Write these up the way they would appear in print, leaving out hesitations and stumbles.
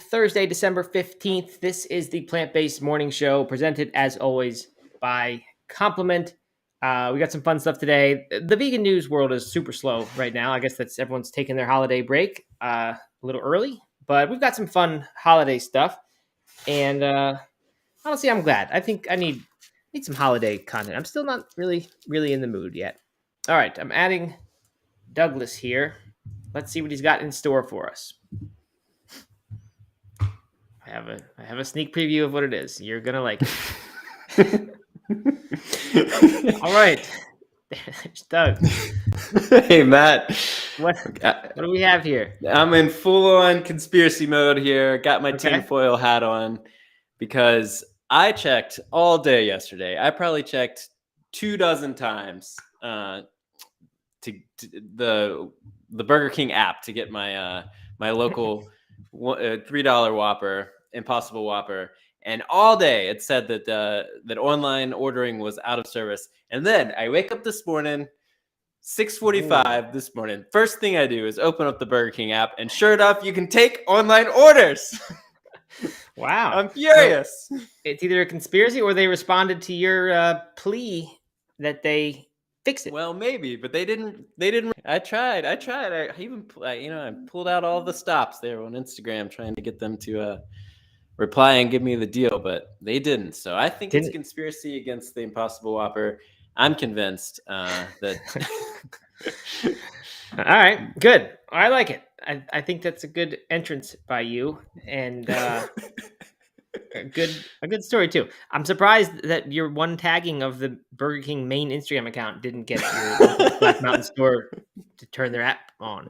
Thursday, December 15th. This is the Plant Based Morning Show, presented as always by Compliment. We got some fun stuff today. The vegan news world is super slow right now. I guess that's everyone's taking their holiday break a little early, but we've got some fun holiday stuff. And honestly, I'm glad. I think I need some holiday content. I'm still not really in the mood yet. All right, I'm adding Douglas here. Let's see what he's got in store for us. I have a sneak preview of what it is. You're gonna like it. All right, Doug. Hey Matt, What do we have here? I'm in full-on conspiracy mode here. Got my tinfoil hat on because I checked all day yesterday. I probably checked 24 times to the Burger King app to get my my local $3 Whopper, Impossible Whopper, and all day it said that that online ordering was out of service. And then I wake up this morning, 6:45 this morning. First thing I do is open up the Burger King app, and sure enough, you can take online orders. Wow, I'm furious. So it's either a conspiracy or they responded to your plea that they fix it. Well, maybe, but they didn't. I tried. I even, I pulled out all the stops there on Instagram trying to get them to reply and give me the deal, but they didn't. So I think it's a conspiracy against the Impossible Whopper. I'm convinced that. All right, good. I like it. I think that's a good entrance by you, and a good story too. I'm surprised that your one tagging of the Burger King main Instagram account didn't get your Black Mountain store to turn their app on.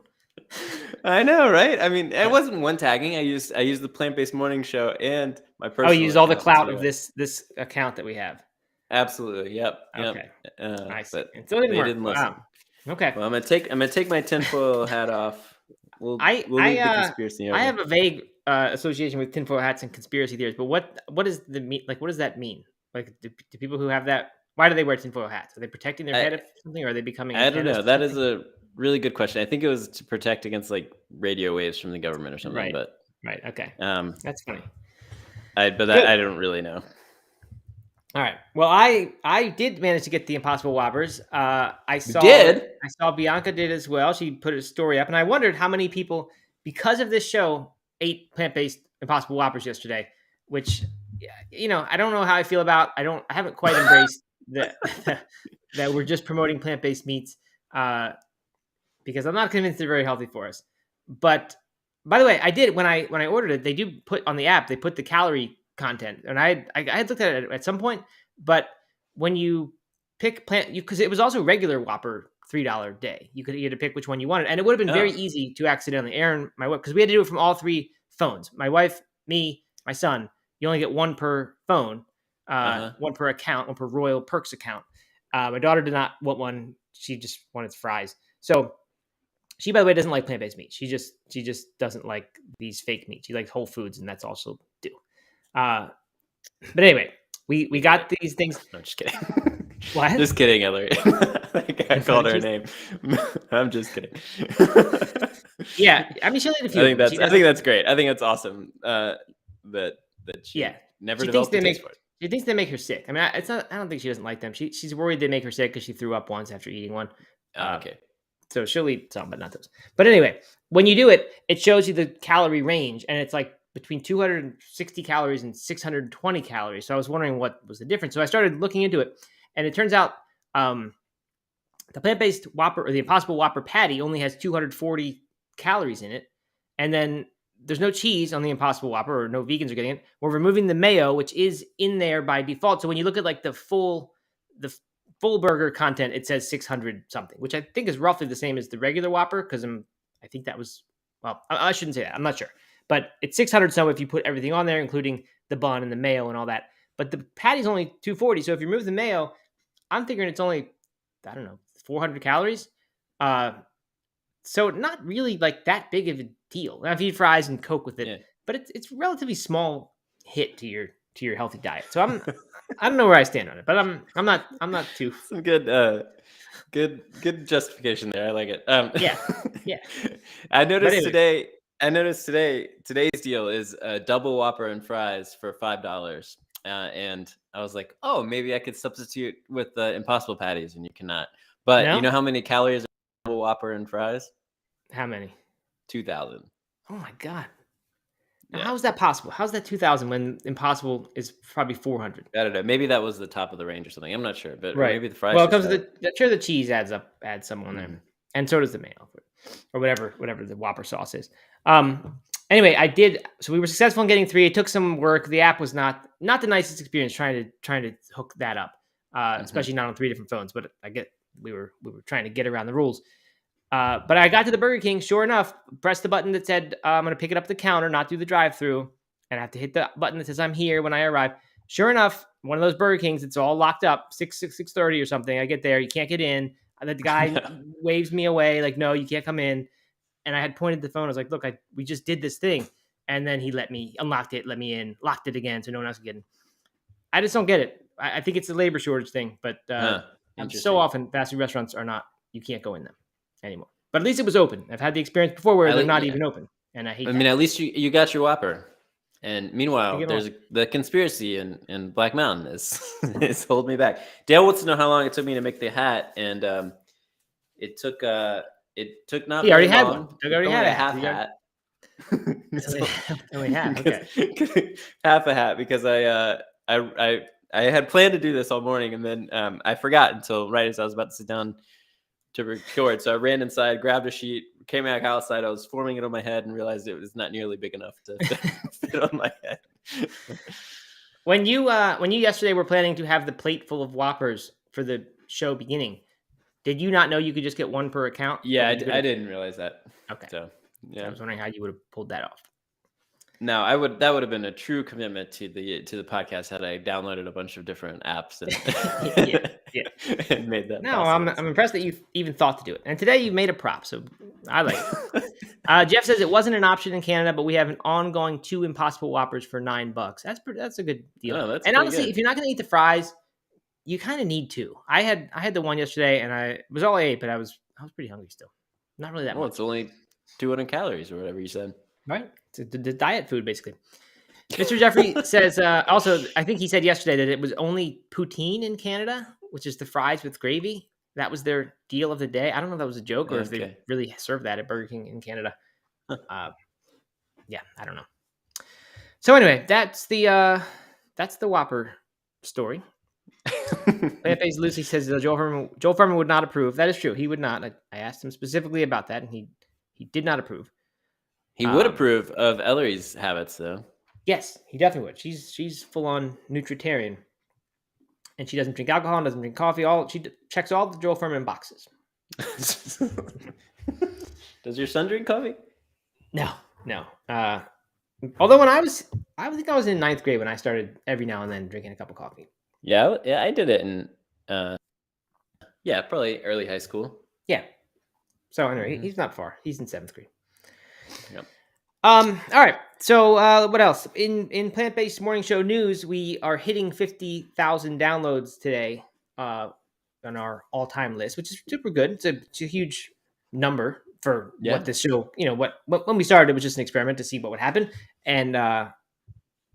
I know, right? I mean, it wasn't one tagging. I used the Plant Based Morning Show and my personal. Oh, you used all the clout of this account that we have. Absolutely. Yep. Okay. Nice. But so they didn't listen. Wow. Okay. Well, I'm gonna take my tinfoil hat off. We'll leave the conspiracy over. I have a vague association with tinfoil hats and conspiracy theories, but what is what does that mean? Like, do people who have that, why do they wear tinfoil hats? Are they protecting their head of something, or are they becoming? I don't know. That is a really good question. I think it was to protect against like radio waves from the government or something. Right. But right. Okay. That's funny. I don't really know. All right. Well, I did manage to get the Impossible Whoppers. I saw Bianca did as well. She put a story up, and I wondered how many people, because of this show, ate plant-based Impossible Whoppers yesterday. Which, I don't know how I feel about. I haven't quite embraced that we're just promoting plant-based meats, because I'm not convinced they're very healthy for us. But by the way, I did when I ordered it. They do put on the app. They put the calorie content, and I had looked at it at some point, but when you pick because it was also regular Whopper $3 day, you had to pick which one you wanted, and it would have been very easy to accidentally, Aaron, my wife, because we had to do it from all three phones, my wife, me, my son. You only get one per phone, one per account, one per Royal Perks account. My daughter did not want one; she just wanted fries. So she, by the way, doesn't like plant-based meat. She just doesn't like these fake meats. She likes Whole Foods, and that's all she'll do. But anyway, we got these things. I'm just kidding. What? Just kidding, Hillary. I called her name. I'm just kidding. Yeah, I mean, she'll eat a few. I think that's great. I think that's awesome. That she never developed a taste for it. She thinks they make her sick. I mean, I don't think she doesn't like them. She's worried they make her sick because she threw up once after eating one. Okay. So she'll eat some, but not those. But anyway, when you do it, it shows you the calorie range, and it's like between 260 calories and 620 calories. So I was wondering what was the difference. So I started looking into it, and it turns out the plant-based Whopper, or the Impossible Whopper patty, only has 240 calories in it. And then there's no cheese on the Impossible Whopper, or no vegans are getting it. We're removing the mayo, which is in there by default. So when you look at like the full burger content, it says 600 something, which I think is roughly the same as the regular Whopper, because I think that was, well, I shouldn't say that. I'm not sure. But it's 600 some if you put everything on there, including the bun and the mayo and all that. But the patty's only 240. So if you remove the mayo, I'm figuring it's only, 400 calories. So not really like that big of a deal. Now if you eat fries and Coke with it, but it's relatively small hit to your healthy diet. So I don't know where I stand on it, but I'm not too. Some good justification there. I like it. Yeah. I noticed today I noticed today's deal is a double Whopper and fries for $5. And I was like, oh, maybe I could substitute with the Impossible Patties, and you cannot. But you know how many calories are double Whopper and fries? How many? 2,000. Oh my God. Now, how is that possible? How's that 2,000 when Impossible is probably 400? I don't know. Maybe that was the top of the range or something. I'm not sure, but Right. maybe the fries. Well, it comes to the cheese adds some on there, Mhm. and so does the mayo, or whatever the Whopper sauce is. Anyway, I did. So we were successful in getting 3. It took some work. The app was not the nicest experience trying to hook that up, especially not on 3 different phones. But I get we were trying to get around the rules. But I got to the Burger King. Sure enough, pressed the button that said I'm going to pick it up at the counter, not do the drive-through, and I have to hit the button that says I'm here when I arrive. Sure enough, one of those Burger Kings, it's all locked up, 6:30 or something. I get there, you can't get in. The guy waves me away, like, no, you can't come in. And I had pointed the phone. I was like, look, we just did this thing. And then he unlocked it, let me in, locked it again so no one else could get in. I just don't get it. I think it's a labor shortage thing, but so often fast food restaurants you can't go in them anymore. But at least it was open. I've had the experience before where they're not even open. And I hate that. I mean, at least you got your Whopper. And meanwhile, there's the conspiracy in Black Mountain is holding me back. Dale wants to know how long it took me to make the hat, and it took not. He already had long. one. He already had a half hat. Only half. Okay. Half a hat, because I had planned to do this all morning, and then I forgot until right as I was about to sit down to record. So I ran inside, grabbed a sheet, came back outside. I was forming it on my head and realized it was not nearly big enough to fit on my head. When you yesterday were planning to have the plate full of Whoppers for the show beginning, did you not know you could just get one per account? Yeah, I didn't realize that. Okay. So yeah, I was wondering how you would have pulled that off. No, that would have been a true commitment to the podcast had I downloaded a bunch of different apps and, and made that. No, I'm impressed that you even thought to do it. And today you made a prop, so I like it. Jeff says it wasn't an option in Canada, but we have an ongoing 2 Impossible Whoppers for $9. That's a good deal. And honestly, if you're not going to eat the fries, you kind of need 2. I had the one yesterday, and it was all I ate, but I was pretty hungry still. Not really that much. Well, it's only 200 calories or whatever you said. Right. It's the diet food, basically. Mr. Jeffrey says, also, I think he said yesterday that it was only poutine in Canada, which is the fries with gravy. That was their deal of the day. I don't know if that was a joke or if they really serve that at Burger King in Canada. Yeah, I don't know. So anyway, that's the Whopper story. Plant-based Lucy says Joel Furman would not approve. That is true. He would not. I asked him specifically about that, and he did not approve. He would approve of Ellery's habits, though. Yes, he definitely would. She's full on nutritarian, and she doesn't drink alcohol and doesn't drink coffee. She checks all the Joel Furman boxes. Does your son drink coffee? No. Although when I think I was in 9th grade when I started every now and then drinking a cup of coffee. Yeah, I did it in probably early high school. Yeah. So anyway, he's not far. He's in 7th grade. Yep. All right. So what else? In Plant-Based Morning Show news, we are hitting 50,000 downloads today on our all-time list, which is super good. It's a huge number for what this show, when we started, it was just an experiment to see what would happen. And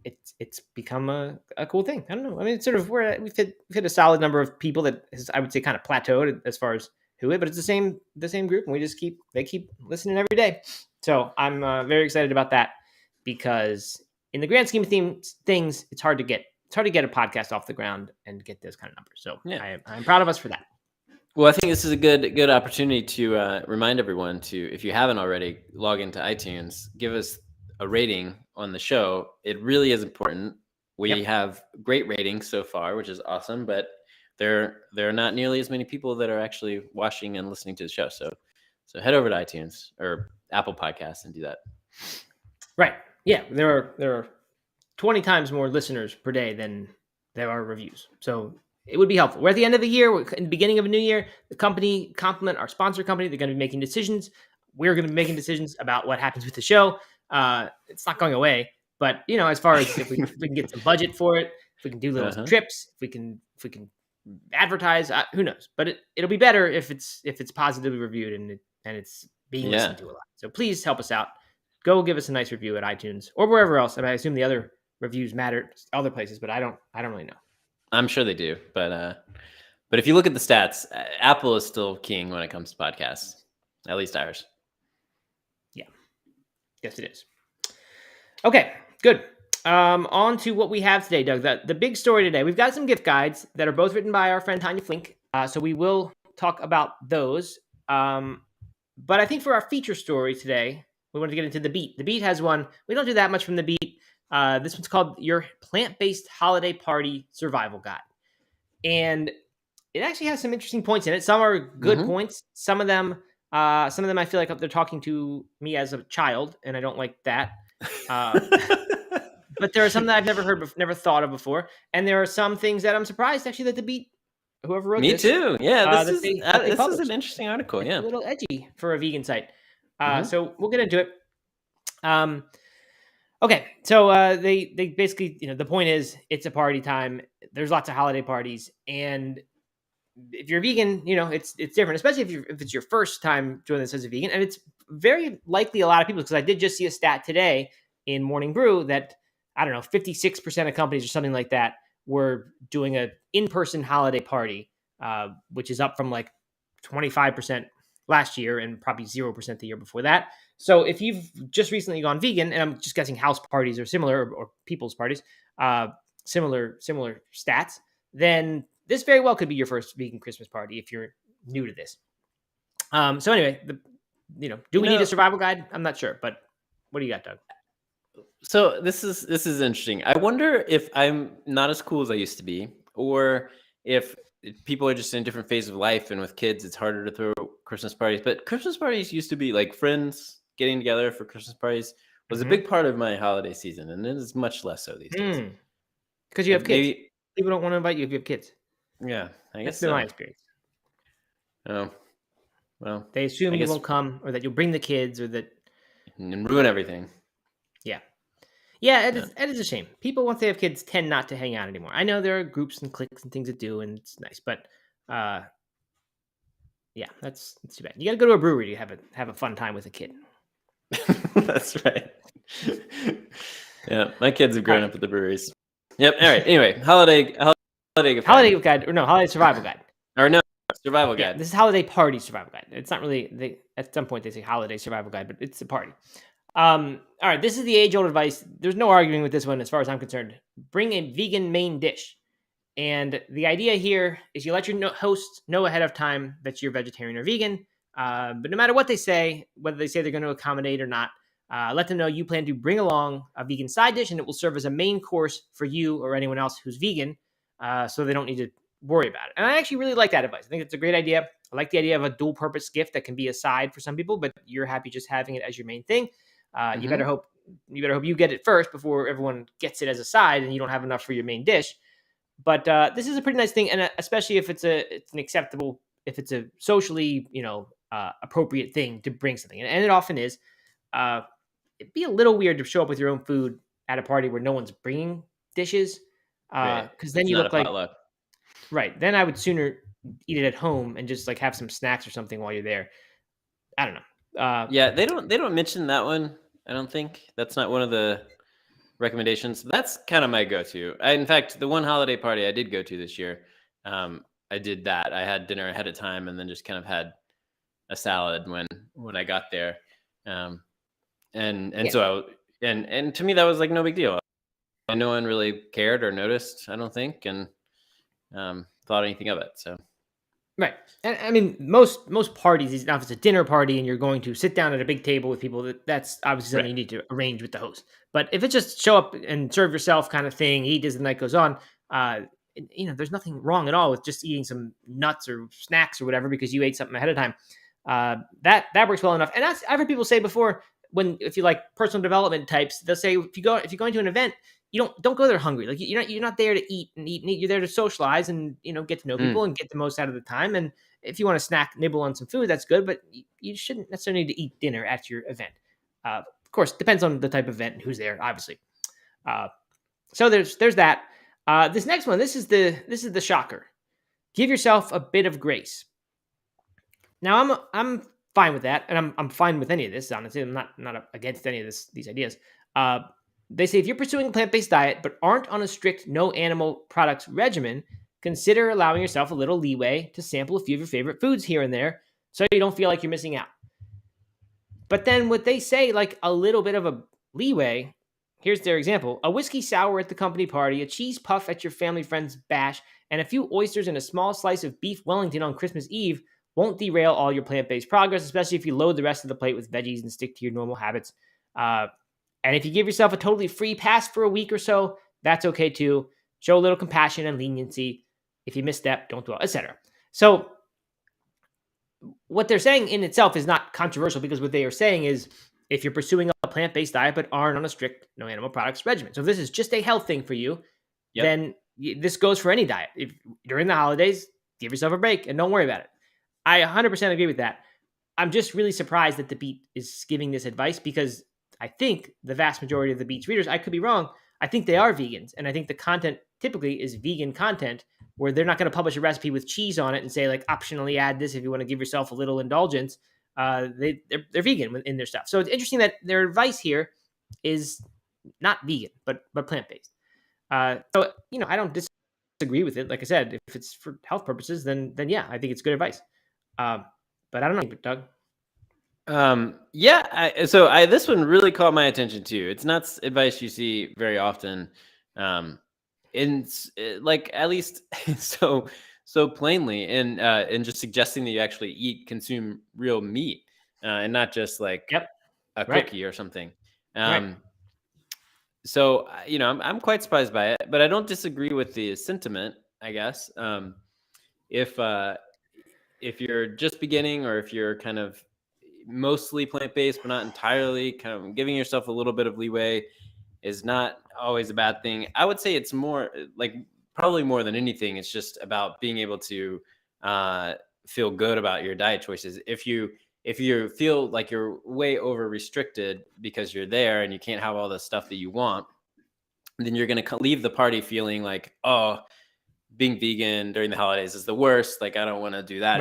it's become a cool thing. I don't know. I mean, it's sort of we've hit a solid number of people that has, I would say, kind of plateaued as far as but it's the same group, and they keep listening every day. So I'm very excited about that, because in the grand scheme of things, it's hard to get a podcast off the ground and get those kind of numbers. So I'm proud of us for that. Well, I think this is a good opportunity to remind everyone to, if you haven't already, log into iTunes, give us a rating on the show. It really is important. We have great ratings so far, which is awesome, but there are not nearly as many people that are actually watching and listening to the show. So head over to iTunes or Apple Podcasts and do that. Right. Yeah. There are 20 times more listeners per day than there are reviews. So it would be helpful. We're at the end of the year. We're in the beginning of a new year. The company, Compliment, our sponsor company, they're going to be making decisions. We're going to be making decisions about what happens with the show. It's not going away. But, as far as if we can get some budget for it, if we can do little trips, if we can advertise, who knows? But it'll be better if it's positively reviewed and it's being listened to a lot. So please help us out. go give us a nice review at iTunes or wherever else. I assume the other reviews matter other places, but I don't really know. I'm sure they do, but if you look at the stats, Apple is still king when it comes to podcasts, at least ours. Yeah. Yes, it is. Okay, good. On to what we have today, Doug. The big story today, we've got some gift guides that are both written by our friend Tanya Flink. So we will talk about those. But I think for our feature story today, we want to get into The Beat. The Beat has one. We don't do that much from The Beat. This one's called Your Plant-Based Holiday Party Survival Guide. And it actually has some interesting points in it. Some are good points. Some of them I feel like they're talking to me as a child, and I don't like that. But there are some that I've never thought of before, and there are some things that I'm surprised actually that The Beat, whoever wrote this. Me too. Yeah, this is an interesting article. It's yeah, a little edgy for a vegan site. So we'll get into it. Okay, so they basically, the point is it's a party time. There's lots of holiday parties, and if you're vegan, it's different, especially if it's your first time doing this as a vegan, and it's very likely a lot of people, because I did just see a stat today in Morning Brew that, I don't know, 56% of companies or something like that were doing a in-person holiday party, which is up from like 25% last year and probably 0% the year before that. So if you've just recently gone vegan, and I'm just guessing house parties are similar, or people's parties, similar stats, then this very well could be your first vegan Christmas party if you're new to this. So anyway, do we need a survival guide? I'm not sure, but what do you got, Doug? So this is interesting. I wonder if I'm not as cool as I used to be, or if people are just in a different phase of life, and with kids, it's harder to throw Christmas parties. But Christmas parties used to be like friends getting together for Christmas parties was a big part of my holiday season, and it is much less so these days. Because you have kids. People don't want to invite you if you have kids. Yeah, I guess that's been my experience. Oh, well, they assume you won't come, or that you'll bring the kids, or that and ruin everything. Yeah, it is a shame. People, once they have kids, tend not to hang out anymore. I know there are groups and cliques and things that do, and it's nice, but yeah, that's too bad. You got to go to a brewery to have a fun time with a kid. That's right. Yeah, my kids have grown up at the breweries. Yep. All right. Anyway, holiday guide, or no, holiday survival guide, or no, survival guide. This is holiday party survival guide. It's not really. At some point they say holiday survival guide, but it's a party. All right, this is the age-old advice. There's no arguing with this one as far as I'm concerned. Bring a vegan main dish. And the idea here is you let your host know ahead of time that you're vegetarian or vegan. But no matter what they say, whether they say they're going to accommodate or not, let them know you plan to bring along a vegan side dish, and it will serve as a main course for you or anyone else who's vegan, so they don't need to worry about it. And I actually really like that advice. I think it's a great idea. I like the idea of a dual-purpose gift that can be a side for some people, but you're happy just having it as your main thing. You better hope you get it first before everyone gets it as a side, and you don't have enough for your main dish. But this is a pretty nice thing, and especially if it's a socially appropriate thing to bring something, and it often is. It'd be a little weird to show up with your own food at a party where no one's bringing dishes, because then you look like potluck. Right. Then I would sooner eat it at home and just like have some snacks or something while you're there. I don't know. Yeah, they don't mention that one. I don't think that's not one of the recommendations. That's kind of my go-to. In fact, the one holiday party I did go to this year, I did that. I had dinner ahead of time and then just kind of had a salad when I got there. So to me that was like no big deal. No one really cared or noticed, I don't think, and thought anything of it. So. Right. And I mean, most parties, now if it's a dinner party and you're going to sit down at a big table with people, that's obviously something you need to arrange with the host. But if it's just show up and serve yourself kind of thing, eat as the night goes on, there's nothing wrong at all with just eating some nuts or snacks or whatever because you ate something ahead of time. That works well enough. And I've heard people say before, if you like personal development types, they'll say if you're going to an event, you don't go there hungry. Like you're not there to eat and eat. You're there to socialize and get to know people and get the most out of the time. And if you want to snack, nibble on some food, that's good. But you shouldn't necessarily need to eat dinner at your event. Of course, depends on the type of event and who's there, obviously. So there's that. This next one, this is the shocker. Give yourself a bit of grace. Now I'm fine with that, and I'm fine with any of this. Honestly, I'm not against any of these ideas. They say if you're pursuing a plant-based diet but aren't on a strict no animal products regimen, consider allowing yourself a little leeway to sample a few of your favorite foods here and there, so you don't feel like you're missing out. But then what they say, like a little bit of a leeway, here's their example: a whiskey sour at the company party, a cheese puff at your family friend's bash, and a few oysters and a small slice of beef Wellington on Christmas Eve won't derail all your plant-based progress, especially if you load the rest of the plate with veggies and stick to your normal habits. And if you give yourself a totally free pass for a week or so, that's okay too. Show a little compassion and leniency. If you misstep, don't dwell, etc. So what they're saying in itself is not controversial, because what they are saying is if you're pursuing a plant-based diet but aren't on a strict no animal products regimen, so if this is just a health thing for you, then this goes for any diet. If during the holidays, give yourself a break and don't worry about it. I 100% agree with that. I'm just really surprised that The Beat is giving this advice, because I think the vast majority of The Beat's readers, I could be wrong, I think they are vegans, and I think the content typically is vegan content, where they're not going to publish a recipe with cheese on it and say, like, optionally add this if you want to give yourself a little indulgence. They're vegan in their stuff. So it's interesting that their advice here is not vegan, but plant-based. So, I don't disagree with it. Like I said, if it's for health purposes, then yeah, I think it's good advice. But I don't know, Doug. This one really caught my attention too. It's not advice you see very often. Like, at least so plainly, and just suggesting that you actually consume real meat, and not just like a cookie or something. So I'm quite surprised by it, but I don't disagree with the sentiment, I guess. If you're just beginning, or if you're kind of mostly plant-based but not entirely, kind of giving yourself a little bit of leeway is not always a bad thing. I would say it's more like, probably more than anything, it's just about being able to feel good about your diet choices. If you feel like you're way over restricted because you're there and you can't have all the stuff that you want, then you're going to leave the party feeling like, oh, being vegan during the holidays is the worst. Like, I don't want to do that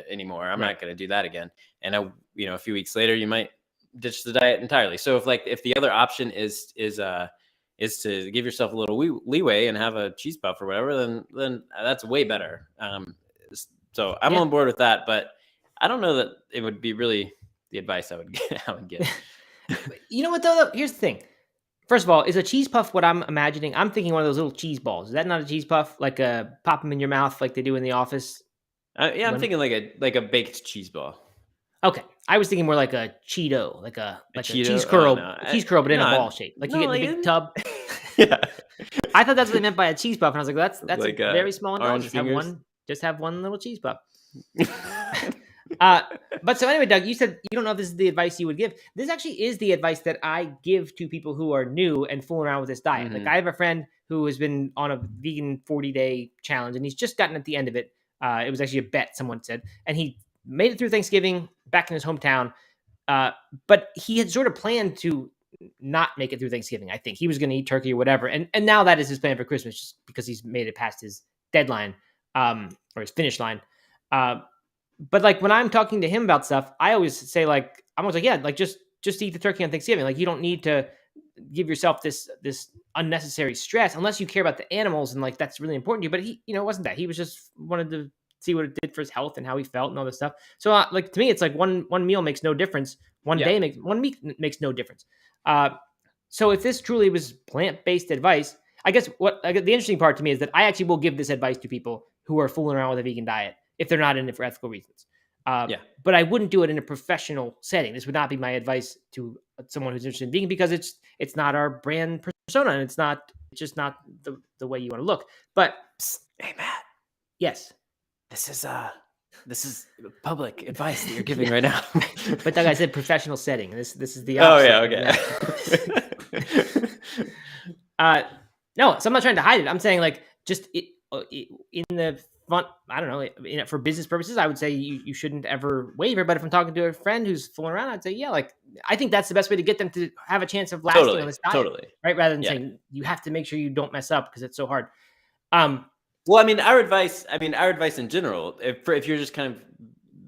anymore. I'm not going to do that again. And a few weeks later, you might ditch the diet entirely. So if the other option is to give yourself a little leeway and have a cheese puff or whatever, then that's way better. So I'm on board with that, but I don't know that it would be really the advice I would get. You know what though? Here's the thing. First of all, is a cheese puff what I'm imagining? I'm thinking one of those little cheese balls. Is that not a cheese puff? Like pop them in your mouth like they do in The Office? I'm thinking like a baked cheese ball. Okay, I was thinking more like a Cheeto, like a cheese curl, but in a ball shape. Like you get in the big tub. Yeah, I thought that's what they meant by a cheese puff, and I was like, that's like a very small indulgence. Just have one little cheese puff. But so anyway, Doug, you said you don't know if this is the advice you would give. This actually is the advice that I give to people who are new and fooling around with this diet. Mm-hmm. Like, I have a friend who has been on a vegan 40-day challenge, and he's just gotten at the end of it. It was actually a bet, someone said, and he made it through Thanksgiving back in his hometown. But he had sort of planned to not make it through Thanksgiving. I think he was going to eat turkey or whatever. And now that is his plan for Christmas, just because he's made it past his deadline, or his finish line. But like, when I'm talking to him about stuff, I always say, like, I'm always like, yeah, like just eat the turkey on Thanksgiving. Like, you don't need to give yourself this unnecessary stress unless you care about the animals, and like, that's really important to you. But he, it wasn't that. He was just wanted to see what it did for his health and how he felt and all this stuff. So like, to me, it's like one meal makes no difference. One week makes no difference. So if this truly was plant-based advice, I guess the interesting part to me is that I actually will give this advice to people who are fooling around with a vegan diet if they're not in it for ethical reasons. But I wouldn't do it in a professional setting. This would not be my advice to someone who's interested in vegan, because it's not our brand persona, and it's just not the way you want to look. But hey, Matt. Yes. This is public advice that you're giving right now. But like I said, professional setting. This is the opposite. Oh yeah, okay. No, so I'm not trying to hide it. I'm saying, like, just in the fun, I don't know, for business purposes, I would say you shouldn't ever waver. But if I'm talking to a friend who's fooling around, I'd say, yeah, like, I think that's the best way to get them to have a chance of lasting on this diet. Totally. Right? Rather than saying you have to make sure you don't mess up because it's so hard. Well, our advice in general, if you're just kind of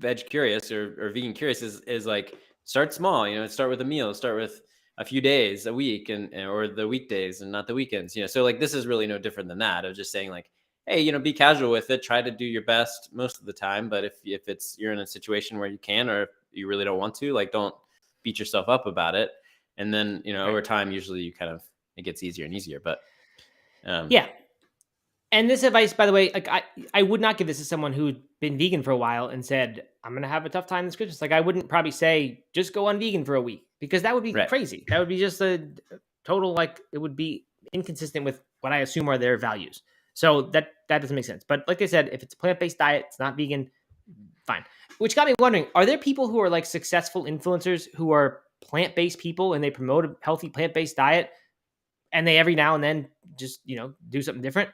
veg curious or vegan curious is like, start small, start with a meal, start with a few days a week or the weekdays and not the weekends, so like this is really no different than that, of just saying like, hey, be casual with it, try to do your best most of the time, but if you're in a situation where you can, or if you really don't want to, like, don't beat yourself up about it. And then over time usually it gets easier and easier. But yeah. And this advice, by the way, like I would not give this to someone who'd been vegan for a while and said, I'm going to have a tough time this Christmas. Like, I wouldn't probably say, just go on vegan for a week, because that would be crazy. That would be just a total, like, it would be inconsistent with what I assume are their values. So that doesn't make sense. But like I said, if it's a plant-based diet, it's not vegan, fine. Which got me wondering, are there people who are like successful influencers who are plant-based people and they promote a healthy plant-based diet, and they every now and then just, do something different?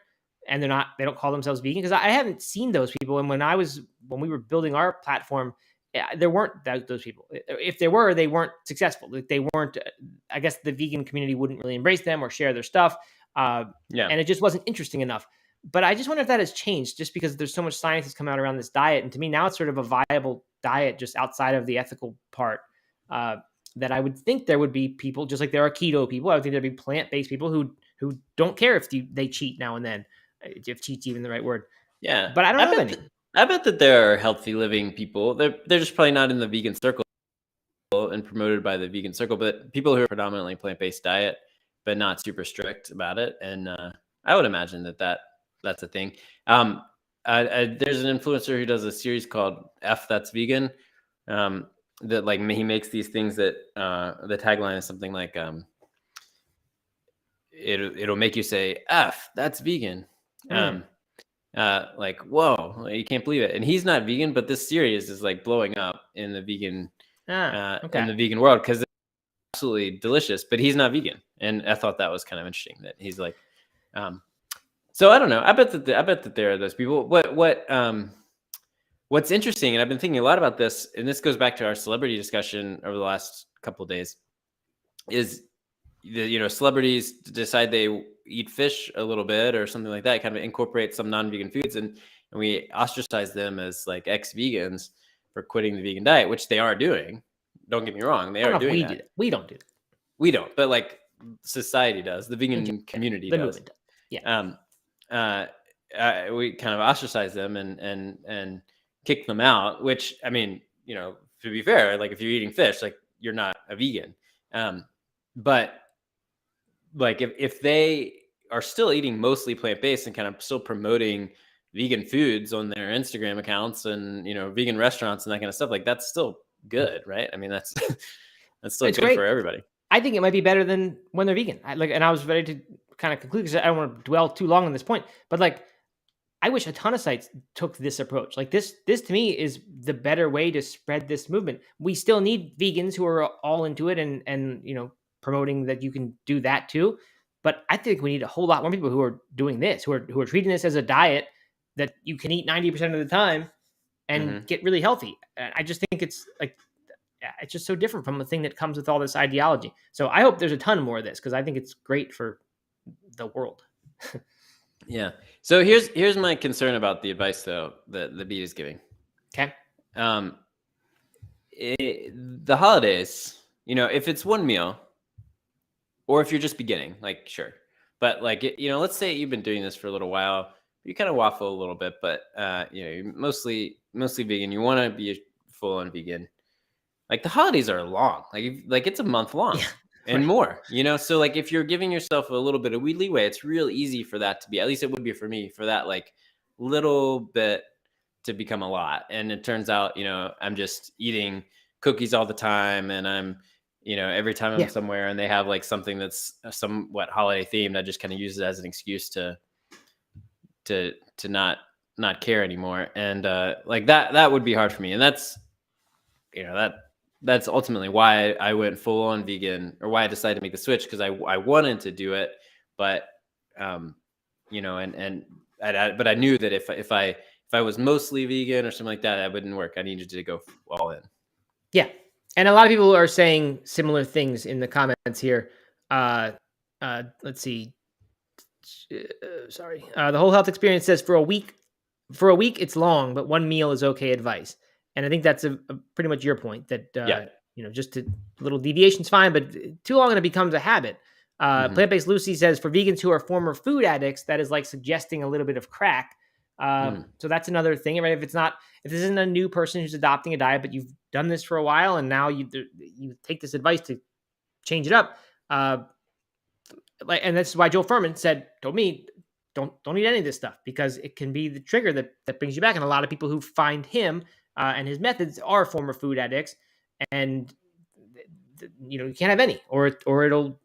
And they don't call themselves vegan? Because I haven't seen those people. And when we were building our platform, there weren't those people. If there were, they weren't successful. Like, they weren't, I guess the vegan community wouldn't really embrace them or share their stuff. And it just wasn't interesting enough. But I just wonder if that has changed, just because there's so much science that's come out around this diet. And to me, now it's sort of a viable diet just outside of the ethical part, that I would think there would be people, just like there are keto people, I would think there'd be plant-based people who don't care if they cheat now and then. If cheat's even the right word. Yeah. But I don't know any. I bet that there are healthy living people. They're just probably not in the vegan circle and promoted by the vegan circle, but people who are predominantly plant-based diet, but not super strict about it. And I would imagine that's a thing. There's an influencer who does a series called F That's Vegan. That, like, he makes these things that the tagline is something like, it'll make you say, F, that's vegan. Like, whoa, you can't believe it. And he's not vegan, but this series is like blowing up in the vegan in the vegan world, because it's absolutely delicious, but he's not vegan. And I thought that was kind of interesting that he's like, so I don't know. I bet that there are those people. What's interesting, and I've been thinking a lot about this, and this goes back to our celebrity discussion over the last couple of days, is celebrities decide they eat fish a little bit or something like that, kind of incorporate some non-vegan foods, and we ostracize them as like ex-vegans for quitting the vegan diet, which they are doing. Don't get me wrong, they are doing that. We don't do that. We don't, but like society does. The vegan community does. Yeah. We kind of ostracize them and kick them out. Which, I mean, to be fair, like, if you're eating fish, like, you're not a vegan. But like, if they are still eating mostly plant-based and kind of still promoting vegan foods on their Instagram accounts and, vegan restaurants and that kind of stuff, like, that's still good, right? I mean, that's still good for everybody. I think it might be better than when they're vegan. And I was ready to kind of conclude, because I don't want to dwell too long on this point, but like, I wish a ton of sites took this approach. Like, this to me is the better way to spread this movement. We still need vegans who are all into it and promoting that you can do that too. But I think we need a whole lot more people who are doing this, who are treating this as a diet that you can eat 90% of the time and get really healthy. I just think it's like, it's just so different from the thing that comes with all this ideology. So I hope there's a ton more of this, because I think it's great for the world. Yeah. So here's my concern about the advice, though, that the beat is giving. Okay. The holidays, if it's one meal, or if you're just beginning, like, sure. But like, let's say you've been doing this for a little while, you kind of waffle a little bit, but you're mostly vegan. You want to be full on vegan. Like, the holidays are long. Like it's a month long. Yeah. And more, so like, if you're giving yourself a little bit of leeway, it's real easy for that to be, at least it would be for me, for that like little bit to become a lot. And it turns out, I'm just eating cookies all the time, and I'm, every time I'm somewhere and they have like something that's somewhat holiday themed, I just kind of use it as an excuse to not care anymore. And like that would be hard for me. And that's, that's ultimately why I went full on vegan, or why I decided to make the switch, because I wanted to do it, but but I knew that if I was mostly vegan or something like that, that wouldn't work. I needed to go all in. Yeah. And a lot of people are saying similar things in the comments here. Let's see. Sorry. The Whole Health Experience says, for a week it's long, but one meal is okay advice. And I think that's a pretty much your point that, just a little deviation is fine, but too long and it becomes a habit. Plant-Based Lucy says for vegans who are former food addicts, that is like suggesting a little bit of crack. So that's another thing, right? If this isn't a new person who's adopting a diet, but you've done this for a while and now you take this advice to change it up. And that's why Joel Furman told me, don't eat any of this stuff because it can be the trigger that brings you back. And a lot of people who find him and his methods are former food addicts, and you can't have any, or it'll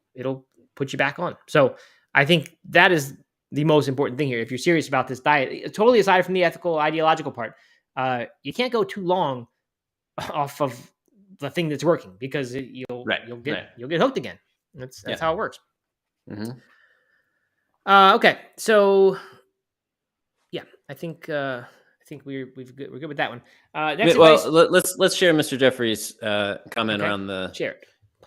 put you back on. So I think that is the most important thing here. If you're serious about this diet, totally aside from the ethical, ideological part, you can't go too long off of the thing that's working because you'll get hooked again. That's how it works. Okay, so yeah, I think we're good with that one. Let's share Mr. Jeffries' comment around the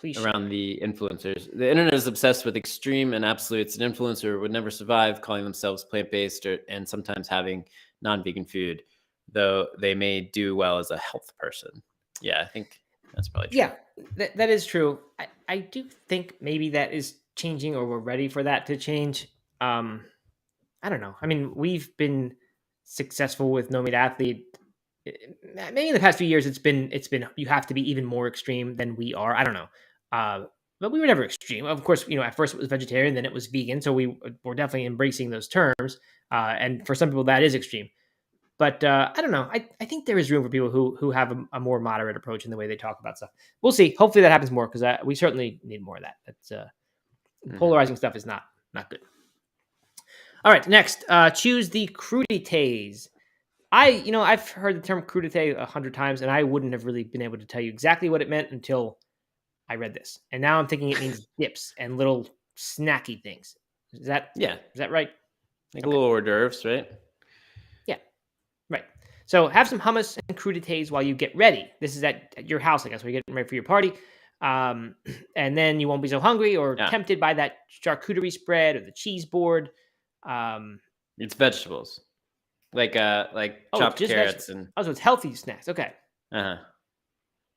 the influencers. The internet is obsessed with extreme and absolutes. An influencer would never survive calling themselves plant-based and sometimes having non-vegan food, though they may do well as a health person. Yeah, I think that's probably true. Yeah, that is true. I do think maybe that is changing, or we're ready for that to change. I don't know. I mean, we've been successful with No Meat Athlete. Maybe in the past few years, it's been you have to be even more extreme than we are. I don't know. But we were never extreme. Of course, at first it was vegetarian, then it was vegan. So we were definitely embracing those terms. And for some people, that is extreme. But I don't know. I think there is room for people who have a more moderate approach in the way they talk about stuff. We'll see. Hopefully that happens more because we certainly need more of that. That's polarizing stuff is not good. All right, next, choose the crudités. I've heard the term crudité 100 times, and I wouldn't have really been able to tell you exactly what it meant until I read this. And now I'm thinking it means dips and little snacky things. Is that right? Like little hors d'oeuvres, right? Yeah, right. So have some hummus and crudités while you get ready. This is at your house, I guess, where you're getting ready for your party. And then you won't be so hungry or tempted by that charcuterie spread or the cheese board. It's vegetables, like chopped carrots and. Oh, so it's healthy snacks. Okay.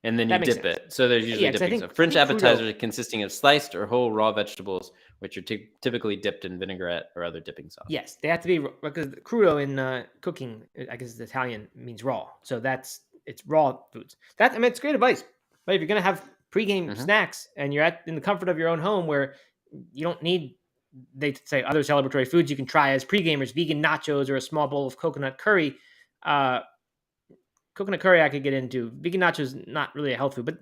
And then you dip it. So there's usually dipping. So French appetizers consisting of sliced or whole raw vegetables, which are typically dipped in vinaigrette or other dipping sauce. Yes, they have to be, because crudo in cooking, I guess it's Italian, means raw. So it's raw foods. It's great advice. But if you're gonna have pregame snacks and you're in the comfort of your own home where you don't need, they say, other celebratory foods you can try as pre-gamers, vegan nachos or a small bowl of coconut curry. Coconut curry I could get into. Vegan nachos, not really a health food, but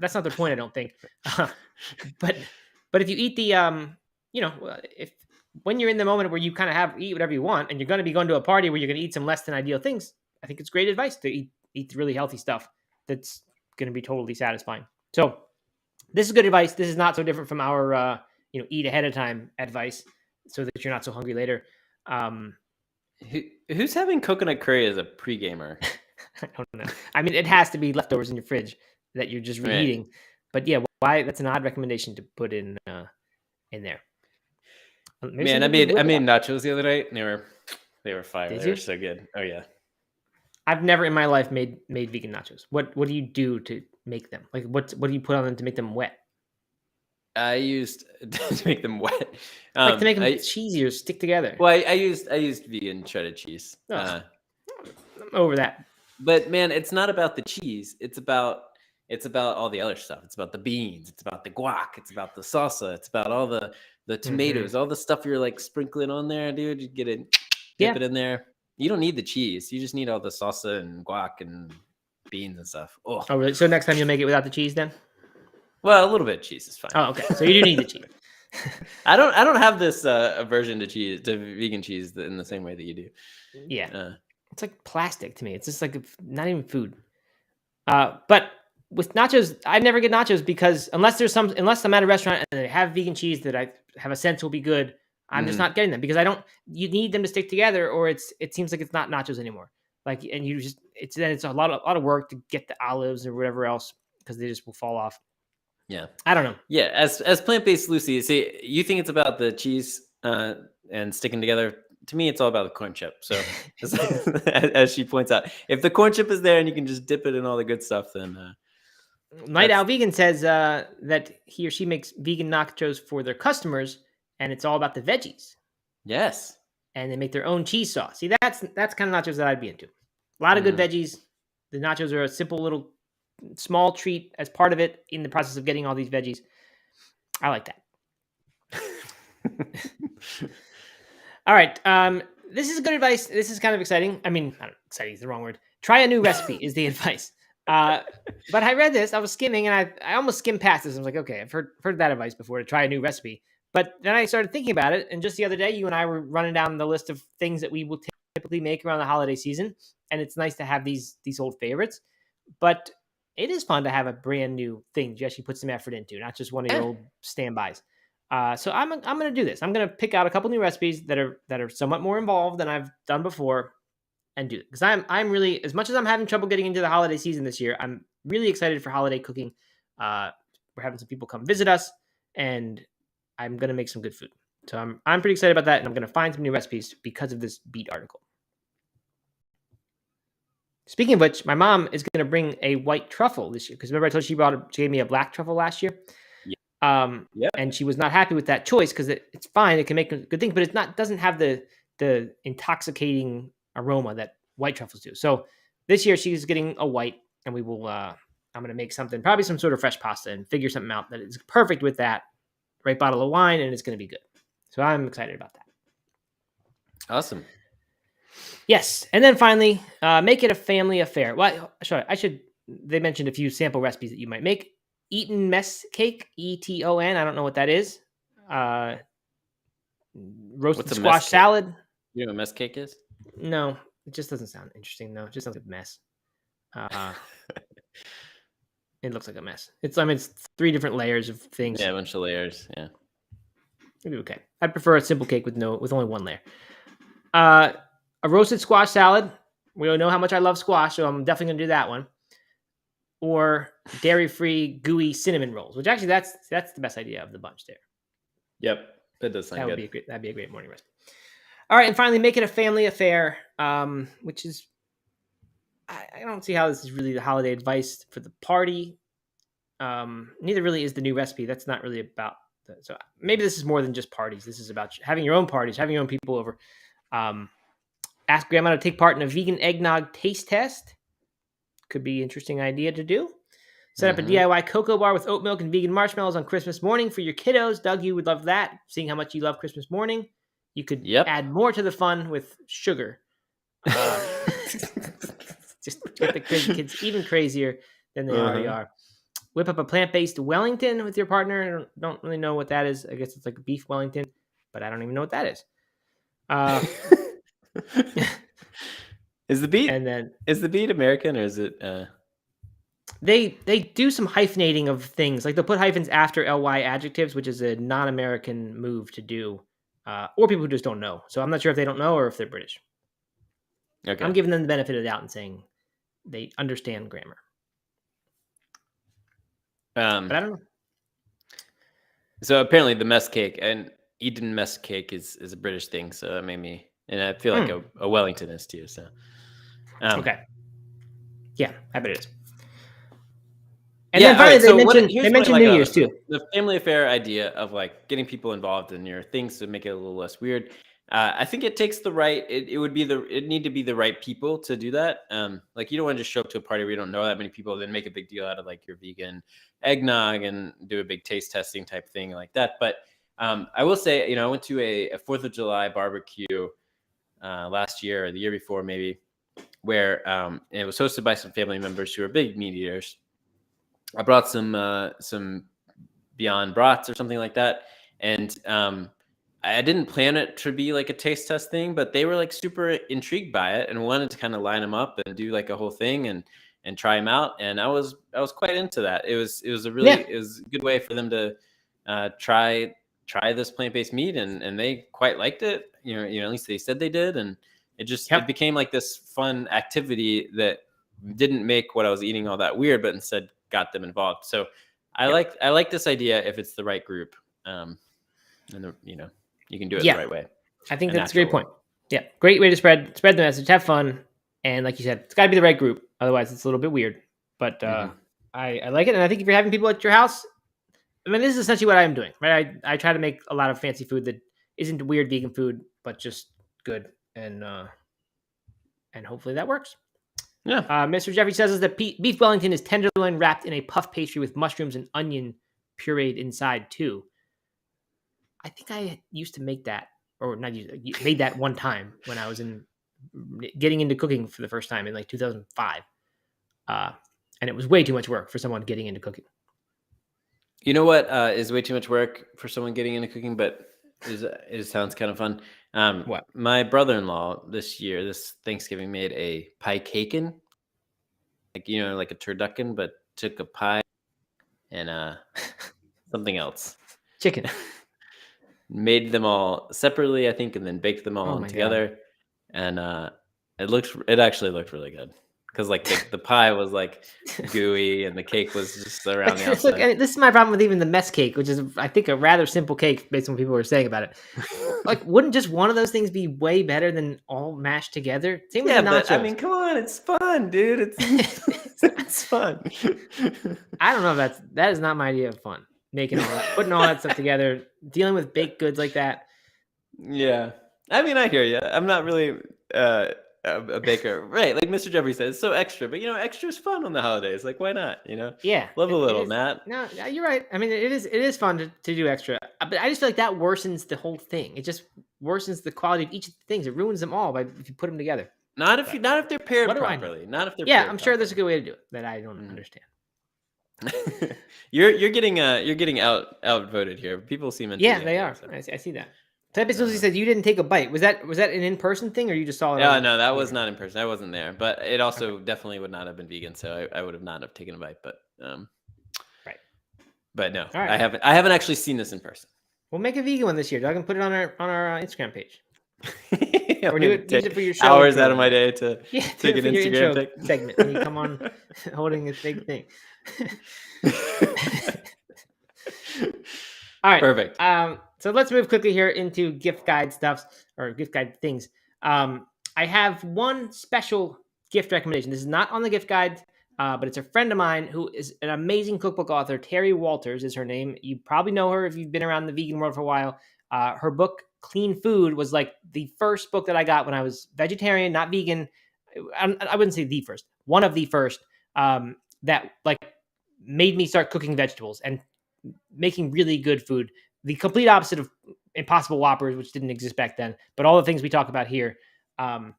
that's not the point, I don't think. But if you eat the, when you're in the moment where you kind of eat whatever you want and you're going to be going to a party where you're going to eat some less than ideal things, I think it's great advice to eat really healthy stuff that's going to be totally satisfying. So this is good advice. This is not so different from our, eat ahead of time advice so that you're not so hungry later. Who's having coconut curry as a pre-gamer? I don't know. I mean, it has to be leftovers in your fridge that you're just reheating. Right. But yeah, why? That's an odd recommendation to put in there. Man, I made nachos the other night, and they were fire. They were so good. Oh yeah. I've never in my life made vegan nachos. What do you do to make them? Like what do you put on them to make them wet? I used to make them wet. Like to make them cheesy or stick together. Well, I used vegan shredded cheese. I'm over that. But man, it's not about the cheese. It's about all the other stuff. It's about the beans. It's about the guac. It's about the salsa. It's about all the tomatoes, all the stuff you're like sprinkling on there, dude. You get it, dip it in there. You don't need the cheese. You just need all the salsa and guac and beans and stuff. Oh, really? So next time you'll make it without the cheese then? Well, a little bit of cheese is fine. Oh, okay. So you do need the cheese. I don't have this aversion to vegan cheese in the same way that you do. Yeah. It's like plastic to me. It's just like not even food. But with nachos, I never get nachos because unless I'm at a restaurant and they have vegan cheese that I have a sense will be good, I'm just not getting them because you need them to stick together or it seems like it's not nachos anymore. Like, and it's a lot of work to get the olives or whatever else because they just will fall off. Yeah. I don't know. Yeah. As plant-based Lucy, see, you think it's about the cheese and sticking together. to me, it's all about the corn chip. So as she points out, if the corn chip is there and you can just dip it in all the good stuff, then Night Owl Vegan says that he or she makes vegan nachos for their customers, and it's all about the veggies. Yes. And they make their own cheese sauce. See, that's kind of nachos that I'd be into. A lot of good veggies. The nachos are a simple little small treat as part of it in the process of getting all these veggies. I like that. All right. This is good advice. This is kind of exciting. I mean, exciting is the wrong word. Try a new recipe is the advice. But I read this. I was skimming, and I almost skimmed past this. I was like, okay, I've heard that advice before to try a new recipe. But then I started thinking about it, and just the other day, you and I were running down the list of things that we will typically make around the holiday season, and it's nice to have these old favorites. But it is fun to have a brand new thing you actually put some effort into, not just one of your old standbys. So I'm going to do this. I'm going to pick out a couple new recipes that are somewhat more involved than I've done before, and do it because I'm really, as much as I'm having trouble getting into the holiday season this year, I'm really excited for holiday cooking. We're having some people come visit us, and I'm going to make some good food. So I'm pretty excited about that, and I'm going to find some new recipes because of this Beat article. Speaking of which, my mom is going to bring a white truffle this year because remember I told you she gave me a black truffle last year. Yeah. And she was not happy with that choice because it's fine, it can make a good thing, but it doesn't have the intoxicating aroma that white truffles do. So this year she's getting a white, and we will. I'm going to make something, probably some sort of fresh pasta, and figure something out that is perfect with that. Right bottle of wine, and it's going to be good. So I'm excited about that. Awesome. Yes. And then finally, make it a family affair. Well, sorry, they mentioned a few sample recipes that you might make. Eton mess cake, Eton. I don't know what that is. Roasted squash salad. You know what mess cake is? No, it just doesn't sound interesting. No, it just sounds like a mess. It looks like a mess. It's 3 different layers of things. Yeah, a bunch of layers. Yeah. Maybe okay. I'd prefer a simple cake with only one layer. A roasted squash salad. We all know how much I love squash, so I'm definitely gonna do that one. Or dairy-free gooey cinnamon rolls, which actually that's the best idea of the bunch there. Yep, that does sound good. That'd be a great morning recipe. All right, and finally, make it a family affair, which is. I don't see how this is really the holiday advice for the party. Neither really is the new recipe. That's not really about that. So maybe this is more than just parties. This is about having your own parties, having your own people over. Ask grandma to take part in a vegan eggnog taste test. Could be an interesting idea to do. Set up a DIY cocoa bar with oat milk and vegan marshmallows on Christmas morning for your kiddos. Doug, you would love that. Seeing how much you love Christmas morning. You could add more to the fun with sugar. Just get the kids even crazier than they already are. Whip up a plant-based Wellington with your partner. I don't really know what that is. I guess it's like a beef Wellington, but I don't even know what that is. Is the beet American, or is it? They do some hyphenating of things. Like they'll put hyphens after ly adjectives, which is a non-American move to do, or people who just don't know. So I'm not sure if they don't know or if they're British. Okay. I'm giving them the benefit of the doubt and saying they understand grammar. But I don't know. So apparently the mess cake and Eden mess cake is a British thing. So that made me, and I feel like a Wellington is too. So okay, yeah, I bet it is. And then finally, they mentioned New Year's too. The family affair idea of like getting people involved in your things to make it a little less weird. I think it takes it need to be the right people to do that. Like you don't want to just show up to a party where you don't know that many people, then make a big deal out of like your vegan eggnog and do a big taste testing type thing like that. But I will say, I went to a 4th of July barbecue last year or the year before maybe, where it was hosted by some family members who are big meat eaters. I brought some Beyond Brats or something like that, and I didn't plan it to be like a taste test thing, but they were like super intrigued by it and wanted to kind of line them up and do like a whole thing and try them out. And I was quite into that. It was a good way for them to try this plant-based meat, and they quite liked it. At least they said they did, and it just it became like this fun activity that didn't make what I was eating all that weird, but instead got them involved. So I like this idea if it's the right group, and you can do it the right way. I think that's a great point. Yeah, great way to spread the message. Have fun, and like you said, it's got to be the right group. Otherwise, it's a little bit weird. But I like it, and I think if you're having people at your house, I mean, this is essentially what I'm doing, right? I try to make a lot of fancy food that isn't weird vegan food, but just good, and hopefully that works. Yeah. Mr. Jeffrey says is that beef Wellington is tenderloin wrapped in a puff pastry with mushrooms and onion pureed inside too. I think I used to make that, or not made that one time when I was getting into cooking for the first time in like 2005, and it was way too much work for someone getting into cooking. You know what is way too much work for someone getting into cooking, but it sounds kind of fun. What? My brother-in-law this Thanksgiving made a pie cakin, like like a turducken, but took a pie and something else, Chicken. made them all separately, I think, and then baked them all together. God. And it actually looked really good. Because like the pie was like gooey and the cake was just around the outside. Look, this is my problem with even the mess cake, which is I think a rather simple cake based on what people were saying about it. Like, wouldn't just one of those things be way better than all mashed together? Same with the nachos. But, I mean, come on, it's fun, dude. It's fun. I don't know if that is not my idea of fun. Making all that, putting all that stuff together, dealing with baked goods like that. Yeah, I mean, I hear you. I'm not really a baker, right? Like Mr. Jeffrey says, it's so extra, but extra is fun on the holidays. Like, why not? Yeah, love a little, Matt. No, you're right. I mean, it is fun to do extra, but I just feel like that worsens the whole thing. It just worsens the quality of each of the things. It ruins them all if you put them together. Not if they're paired properly. Not if they're I'm sure there's a good way to do it that I don't understand. You're getting outvoted here. People seem into they are. So. I see that. Type Susie said you didn't take a bite. Was that an in-person thing, or you just saw it? No, that was not in person. I wasn't there, but it also definitely would not have been vegan, so I would have not have taken a bite. But right. But no, right. I haven't actually seen this in person. We'll make a vegan one this year, Doug, and put it on our Instagram page. Yeah, or use it for your show. Hours out of my day to take an Instagram segment, and you come on holding this big thing. All right, perfect. So let's move quickly here into gift guide stuffs or gift guide things. I have one special gift recommendation. This is not on the gift guide, but it's a friend of mine who is an amazing cookbook author. Terry Walters is her name. You probably know her if you've been around the vegan world for a while. Her book, Clean Food, was like the first book that I got when I was vegetarian, not vegan. I wouldn't say the first. One of the first that like made me start cooking vegetables and making really good food. The complete opposite of Impossible Whoppers, which didn't exist back then, but all the things we talk about here. The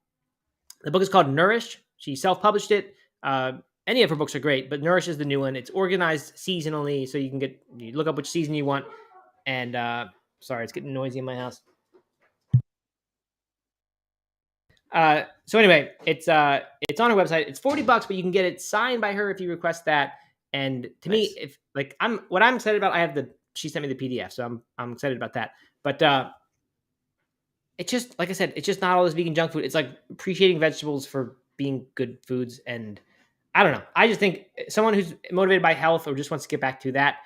book is called Nourish. She self-published it. Any of her books are great, but Nourish is the new one. It's organized seasonally, so you look up which season you want. And sorry, it's getting noisy in my house. So anyway, it's on her website. It's $40, but you can get it signed by her if you request that. And to me, if like what I'm excited about, she sent me the PDF, so I'm excited about that. But it's just like I said, it's just not all this vegan junk food. It's like appreciating vegetables for being good foods, and I don't know. I just think someone who's motivated by health or just wants to get back to that,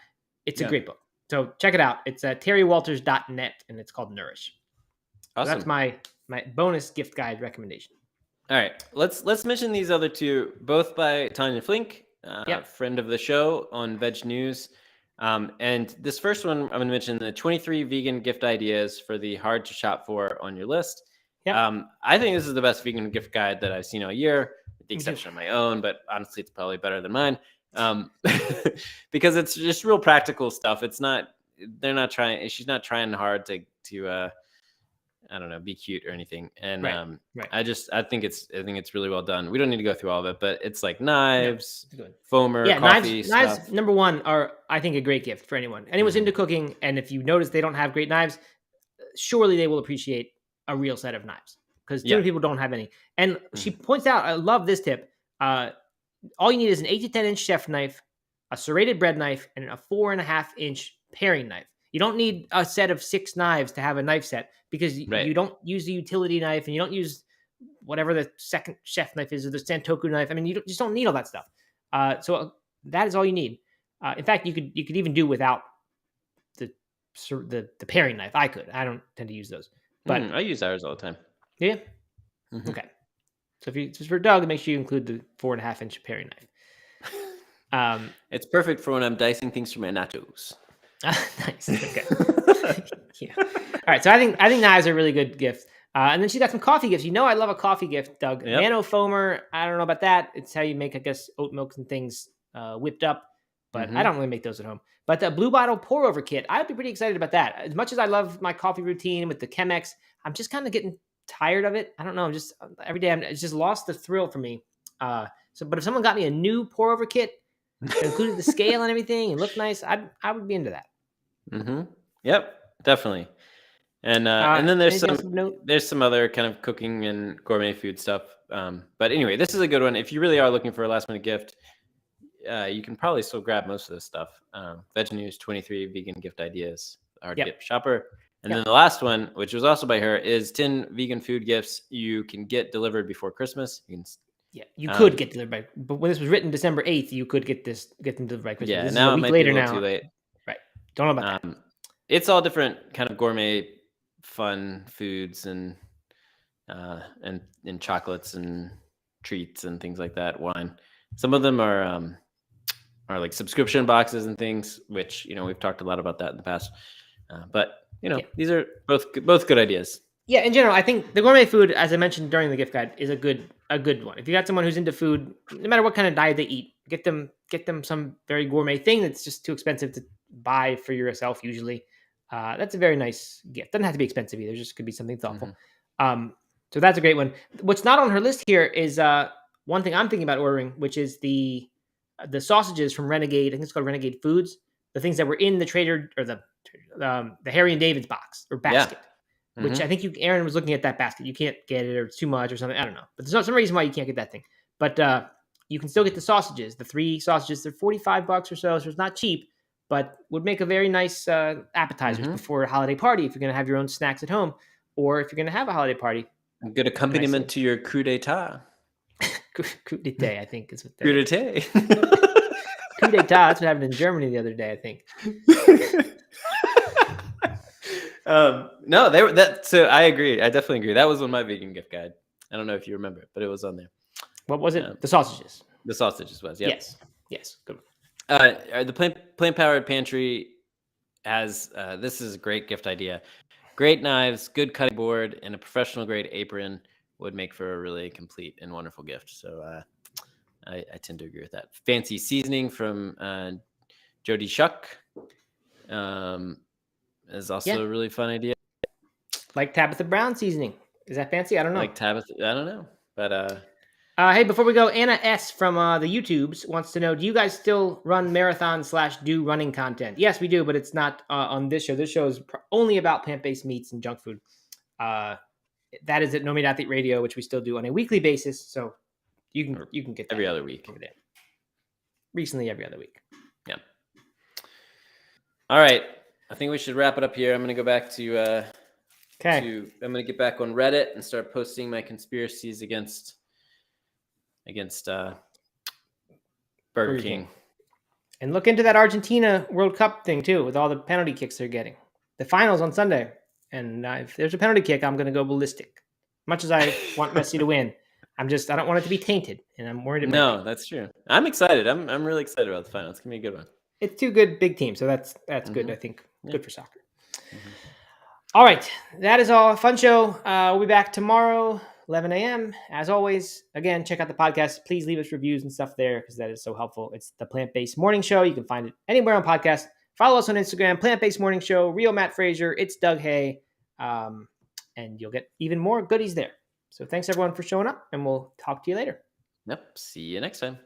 it's a great book. So check it out. It's terrywalters.net, and it's called Nourish. Awesome. So that's my bonus gift guide recommendation. All right, let's mention these other two, both by Tanya Flink, friend of the show on Veg News. And this first one, I'm going to mention the 23 vegan gift ideas for the hard to shop for on your list. Yep. I think this is the best vegan gift guide that I've seen all year, with the exception of my own, but honestly, it's probably better than mine. Because it's just real practical stuff. She's not trying hard to I don't know, be cute or anything. And right. I think it's really well done. We don't need to go through all of it, but it's like knives, foamer, coffee stuff. Knives, number one, are I think a great gift for anyone. Anyone's into cooking, and if you notice they don't have great knives, surely they will appreciate a real set of knives, because too many people don't have any. And she points out, I love this tip. All you need is an 8 to 10 inch chef knife, a serrated bread knife, and a 4.5 inch paring knife. You don't need a set of 6 knives to have a knife set, because you don't use the utility knife, and you don't use whatever the second chef knife is, or the Santoku knife. I mean, you just don't need all that stuff. So that is all you need. In fact, you could even do without the paring knife. I don't tend to use those, but I use ours all the time. Yeah. Mm-hmm. Okay. So if it's for Doug, make sure you include the 4.5-inch paring knife. It's perfect for when I'm dicing things for my nachos. Nice. Okay. Yeah. All right. So I think knives are a really good gift. And then she got some coffee gifts. I love a coffee gift, Doug. Yep. Nano foamer. I don't know about that. It's how you make, I guess, oat milks and things whipped up. But I don't really make those at home. But the Blue Bottle pour over kit, I'd be pretty excited about that. As much as I love my coffee routine with the Chemex, I'm just kind of getting tired of it. I don't know. I'm just every day. It's just lost the thrill for me. But if someone got me a new pour over kit, included the scale and everything, and looked nice, I would be into that. Mm-hmm. Yep, definitely. And then there's some other kind of cooking and gourmet food stuff. But anyway, this is a good one. If you really are looking for a last minute gift, you can probably still grab most of this stuff. Veg News 23 vegan gift ideas, our gift shopper. And then the last one, which was also by her, is 10 vegan food gifts you can get delivered before Christmas. You could get delivered but when this was written December 8th, you could get them delivered by Christmas. Yeah, this now is a week it might later be a little now. Too late. Right. Don't know about that. It's all different kind of gourmet, fun foods and chocolates and treats and things like that. Wine. Some of them are like subscription boxes and things, which we've talked a lot about that in the past. But these are both good ideas. Yeah, in general, I think the gourmet food, as I mentioned during the gift guide, is a good one. If you got someone who's into food, no matter what kind of diet they eat, get them some very gourmet thing that's just too expensive to buy for yourself. Usually, that's a very nice gift. Doesn't have to be expensive either. Just could be something thoughtful. So that's a great one. What's not on her list here is one thing I'm thinking about ordering, which is the sausages from Renegade. I think it's called Renegade Foods. The things that were in the Trader or the Harry and David's box or basket. Yeah. Which I think Aaron was looking at that basket. You can't get it or it's too much or something. I don't know. But there's some reason why you can't get that thing. But you can still get the sausages. The 3 sausages, they're $45 or so. So it's not cheap, but would make a very nice appetizers before a holiday party if you're going to have your own snacks at home or if you're going to have a holiday party. A good accompaniment to your coup d'etat. Coup d'etat, I think is what that coup d'etat. Coup d'etat, that's what happened in Germany the other day, I think. No, so I agree. I definitely agree. That was on my vegan gift guide. I don't know if you remember it, but it was on there. What was it? The sausages. The sausages was, yep. Yes. Good one. The plant powered pantry has this is a great gift idea. Great knives, good cutting board, and a professional grade apron would make for a really complete and wonderful gift. So I tend to agree with that. Fancy seasoning from Jody Shuck. Is also a really fun idea. Like Tabitha Brown seasoning. Is that fancy? I don't know. Like Tabitha, I don't know. But hey, before we go, Anna S from the YouTubes wants to know, do you guys still run marathon / do running content? Yes, we do, but it's not on this show. This show is only about plant-based meats and junk food. That is at No Meat Athlete Radio, which we still do on a weekly basis. So you can get that every other week. Over there. Recently, every other week. Yeah. All right. I think we should wrap it up here. I'm going to go back to I'm going to get back on Reddit and start posting my conspiracies against Burger King. And look into that Argentina World Cup thing too, with all the penalty kicks they're getting. The finals on Sunday, and if there's a penalty kick, I'm going to go ballistic. Much as I want Messi to win, I don't want it to be tainted, and I'm worried about No, that's true. I'm excited. I'm really excited about the final. It's going to be a good one. It's 2 good big teams, so that's good. I think good for soccer. All right, that is all. Fun show. We'll be back tomorrow, 11 a.m. As always, again, check out the podcast. Please leave us reviews and stuff there because that is so helpful. It's the Plant-Based Morning Show. You can find it anywhere on podcast. Follow us on Instagram, Plant-Based Morning Show, Real Matt Frazier. It's Doug Hay, and you'll get even more goodies there. So thanks everyone for showing up, and we'll talk to you later. Yep. See you next time.